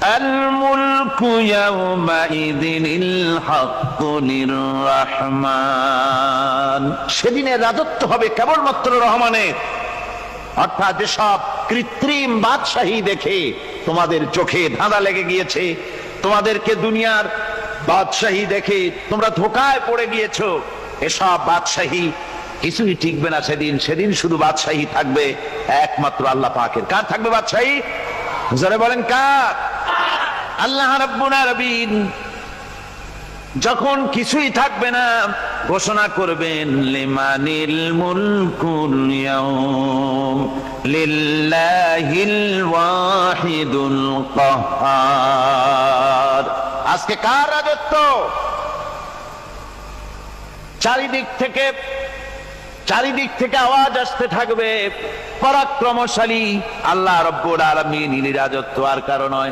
আল মুলকু ইয়াউমাইযিনিল হাক্কু লির-রাহমান, সেদিনের রাজত্ব হবে কেবলমাত্র রহমানের। অর্থাৎ যেসব কৃত্রিম বাদশাহী দেখে তোমাদের চোখে ধাঁধা লেগে গিয়েছে, তোমাদেরকে দুনিয়ার বাদশাহী দেখে তোমরা ধোঁকায় পড়ে গিয়েছো, এসব বাদশাহী কিছুই টিকবে না সেদিন। সেদিন শুধু বাদশাহী থাকবে একমাত্র আল্লাহ পাকের। কার থাকবে বাদশাহী? যারা বলেন কার? আল্লাহ রাব্বুল আলামিন যখন কিছুই থাকবে না ঘোষণা করবেন লিমানিল মুলকুল ইয়াউম লিল্লাহিল ওয়াহিদুল কাহ্হার। আজকে কার রাজত্ব? চারিদিক থেকে আওয়াজ আসতে থাকবে, পরাক্রমশালী আল্লাহ রাব্বুল আলামিন, রাজত্ব আর কারো নয়।